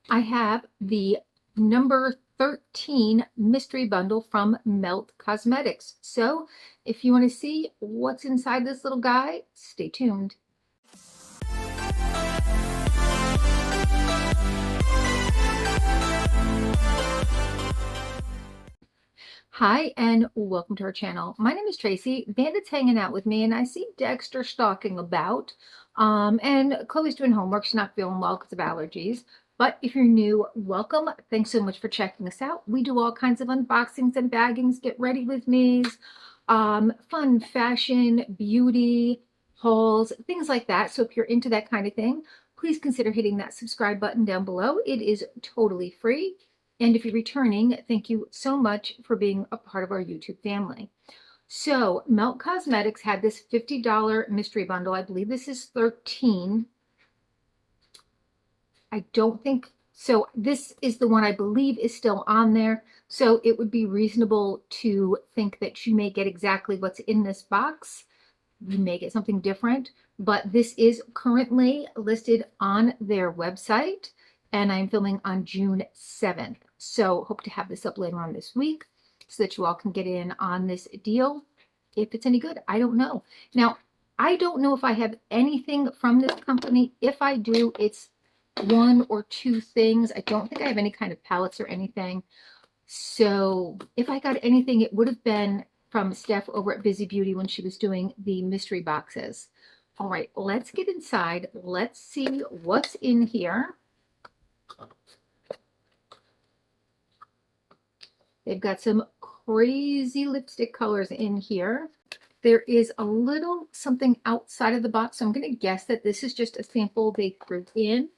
I have the number 13 mystery bundle from Melt Cosmetics. So if you want to see what's inside this little guy, stay tuned. Hi and welcome to our channel. My name is Tracy. Bandit's hanging out with me and I see Dexter stalking about. And Chloe's doing homework. She's not feeling well because of allergies. But if you're new, welcome. Thanks so much for checking us out. We do all kinds of unboxings and baggings, get ready with me's, fun fashion, beauty, hauls, things like that. So if you're into that kind of thing, please consider hitting that subscribe button down below. It is totally free. And if you're returning, thank you so much for being a part of our YouTube family. So Melt Cosmetics had this $50 mystery bundle. I believe this is 13. I don't think so. This is the one I believe is still on there. So it would be reasonable to think that you may get exactly what's in this box. You may get something different, but this is currently listed on their website. And I'm filming on June 7th. So hope to have this up later on this week so that you all can get in on this deal. If it's any good, I don't know. Now, I don't know if I have anything from this company. If I do, it's one or two things. I don't think I have any kind of palettes or anything. So if I got anything, it would have been from Steph over at Busy Beauty when she was doing the mystery boxes. All right, let's get inside. Let's see what's in here. They've got some crazy lipstick colors in here. There is a little something outside of the box. So I'm going to guess that this is just a sample they threw in.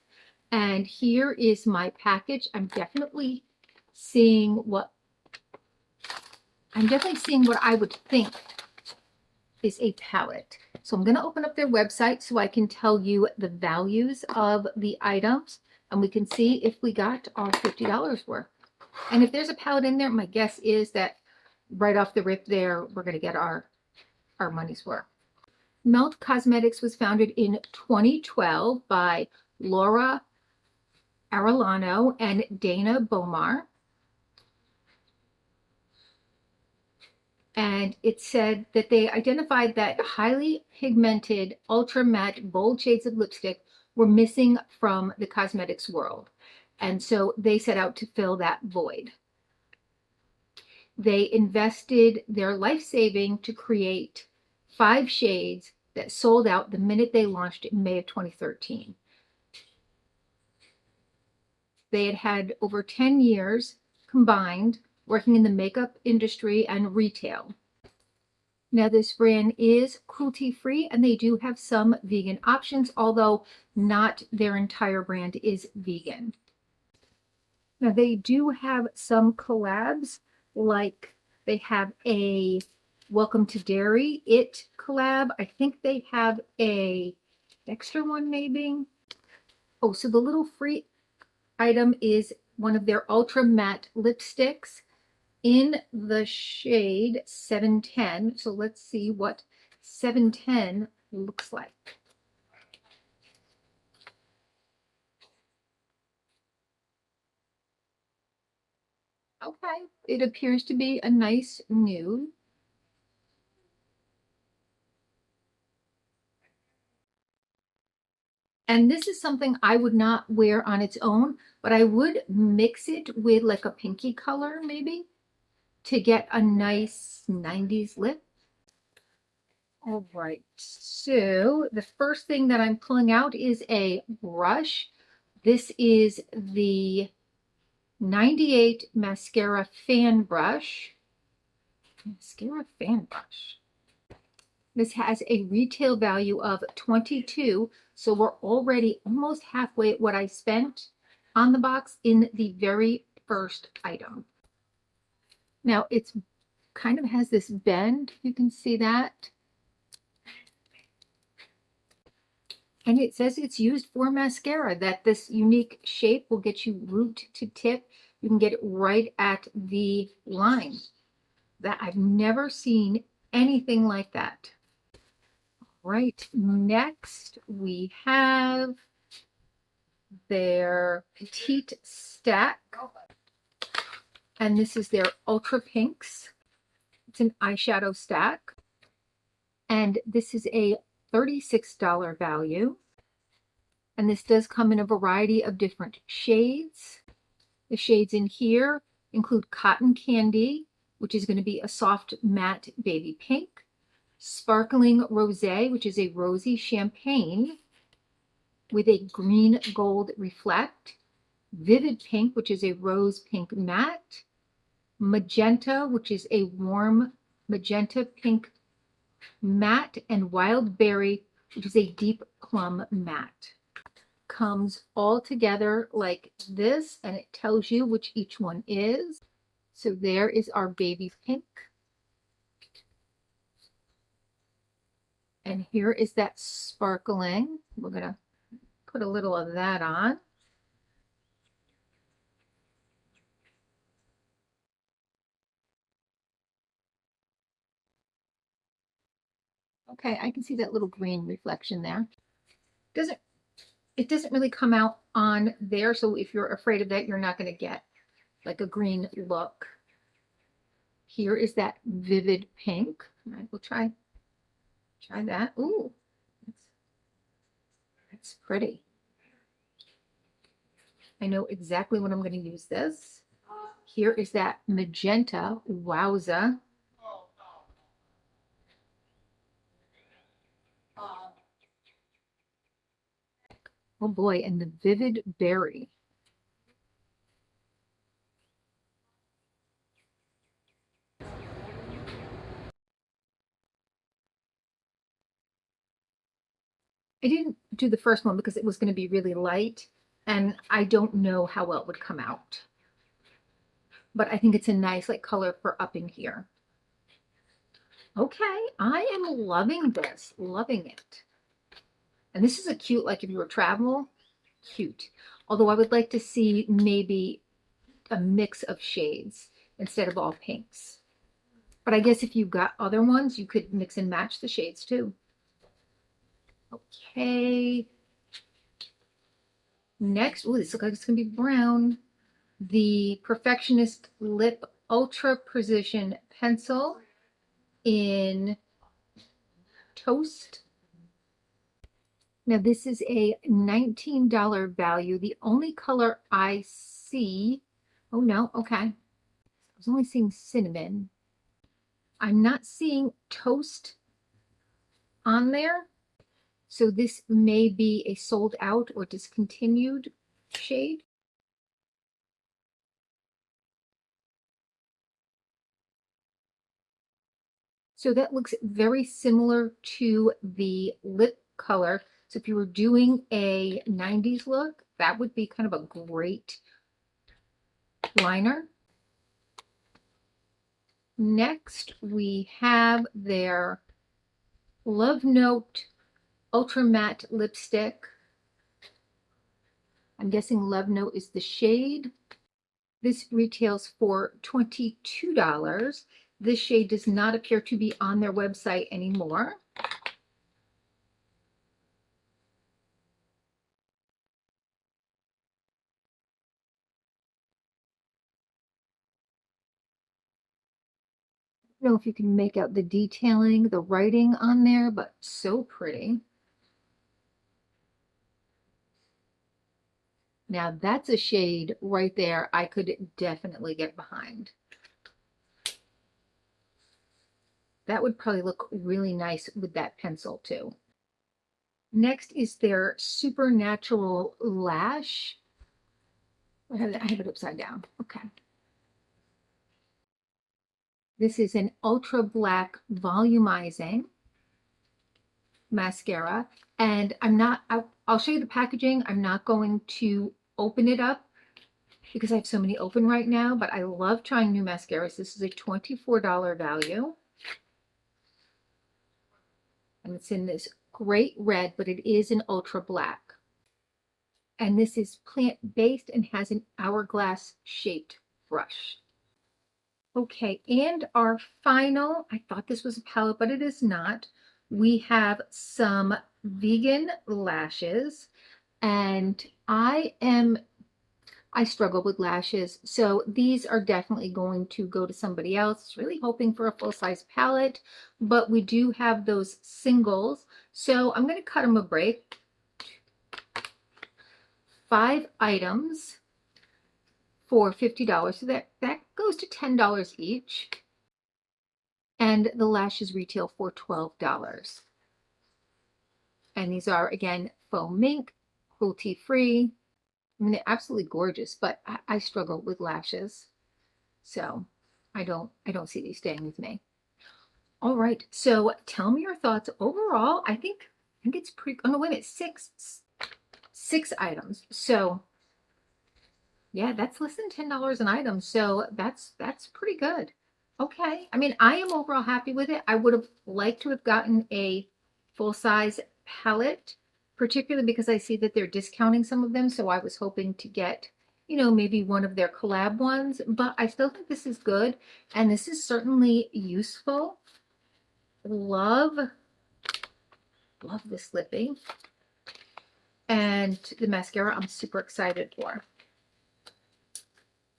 And here is my package. I'm definitely seeing what I would think is a palette. So I'm going to open up their website so I can tell you the values of the items. And we can see if we got our $50 worth. And if there's a palette in there, my guess is that right off the rip there, we're going to get our money's worth. Melt Cosmetics was founded in 2012 by Laura Arellano and Dana Bomar. And it said that they identified that highly pigmented, ultra matte, bold shades of lipstick were missing from the cosmetics world. And so they set out to fill that void. They invested their life saving to create 5 shades that sold out the minute they launched in May of 2013. They had had over 10 years combined working in the makeup industry and retail. Now this brand is cruelty-free and they do have some vegan options, although not their entire brand is vegan. Now they do have some collabs, like they have a Welcome to Dairy It collab. I think they have a extra one maybe. Oh, so the little free item is one of their ultra matte lipsticks in the shade 710. So let's see what 710 looks like. Okay, it appears to be a nice nude. And this is something I would not wear on its own, but I would mix it with like a pinky color maybe to get a nice 90s lip. All right, so the first thing that I'm pulling out is a brush. This is the 98 mascara fan brush. Mascara fan brush. This has a retail value of $22, so we're already almost halfway at what I spent on the box in the very first item. Now it's kind of has this bend, you can see that. And it says it's used for mascara, that this unique shape will get you root to tip. You can get it right at the line. That I've never seen anything like that. Right, next we have their petite stack, and this is their ultra pinks. It's an eyeshadow stack, and this is a $36 value. And this does come in a variety of different shades. The shades in here include Cotton Candy, which is going to be a soft matte baby pink, Sparkling Rosé, which is a rosy champagne with a green gold reflect, Vivid Pink, which is a rose pink matte, Magenta, which is a warm magenta pink matte, and Wild Berry, which is a deep plum matte. Comes all together like this, and it tells you which each one is. So there is our baby pink. And here is that sparkling. We're going to put a little of that on. Okay, I can see that little green reflection there. It doesn't really come out on there, so if you're afraid of that, you're not going to get like a green look. Here is that vivid pink. All right, we'll try that. Ooh, that's pretty. I know exactly when I'm going to use this. Here is that magenta. Wowza. Oh boy, and the vivid berry. I didn't do the first one because it was going to be really light, and I don't know how well it would come out. But I think it's a nice like color for up in here. Okay, I am loving this, loving it. And this is a cute, like if you were travel, cute. Although I would like to see maybe a mix of shades instead of all pinks. But I guess if you've got other ones, you could mix and match the shades too. Okay. Next, oh, this looks like it's going to be brown. The Perfectionist Lip Ultra Precision Pencil in Toast. Now this is a $19 value. The only color I see, oh no, okay. I was only seeing cinnamon. I'm not seeing toast on there. So this may be a sold out or discontinued shade. So that looks very similar to the lip color. So if you were doing a 90s look, that would be kind of a great liner. Next, we have their Love Note Ultra Matte Lipstick. I'm guessing Love Note is the shade. This retails for $22. This shade does not appear to be on their website anymore. I don't know if you can make out the detailing, the writing on there, but so pretty. Now that's a shade right there I could definitely get behind. That would probably look really nice with that pencil too. Next is their Supernatural Lash. I have it upside down. Okay. This is an ultra black volumizing mascara, and I'll show you the packaging. I'm not going to open it up because I have so many open right now, but I love trying new mascaras. This is a $24 value. And it's in this great red, but it is an ultra black. And this is plant-based and has an hourglass shaped brush. Okay, and our final, I thought this was a palette, but it is not. We have some vegan lashes, and I struggle with lashes, so these are definitely going to go to somebody else. Really hoping for a full-size palette, but we do have those singles, so I'm going to cut them a break. 5 items for $50, so that goes to $10 each, and the lashes retail for $12. And these are, again, faux mink, cruelty-free. I mean, they're absolutely gorgeous, but I struggle with lashes, so I don't see these staying with me. All right, so tell me your thoughts overall. I think it's pretty. Oh no, wait a minute, six items. So yeah, that's less than $10 an item. So that's pretty good. Okay, I mean, I am overall happy with it. I would have liked to have gotten a full size palette, particularly because I see that they're discounting some of them. So I was hoping to get, maybe one of their collab ones, but I still think this is good. And this is certainly useful. Love this lippy. And the mascara I'm super excited for.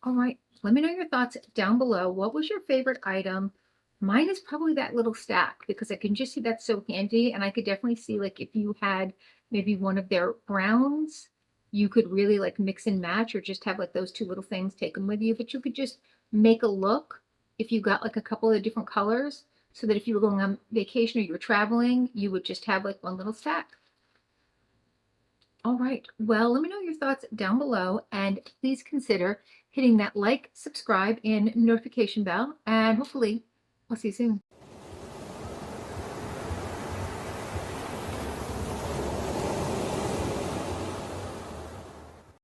All right, let me know your thoughts down below. What was your favorite item? Mine is probably that little stack because I can just see that's so handy, and I could definitely see like if you had maybe one of their browns, you could really like mix and match or just have like those two little things, take them with you. But you could just make a look if you got like a couple of different colors so that if you were going on vacation or you were traveling, you would just have like one little stack. All right, well, let me know your thoughts down below, and please consider hitting that like, subscribe, and notification bell, and hopefully I'll see you soon.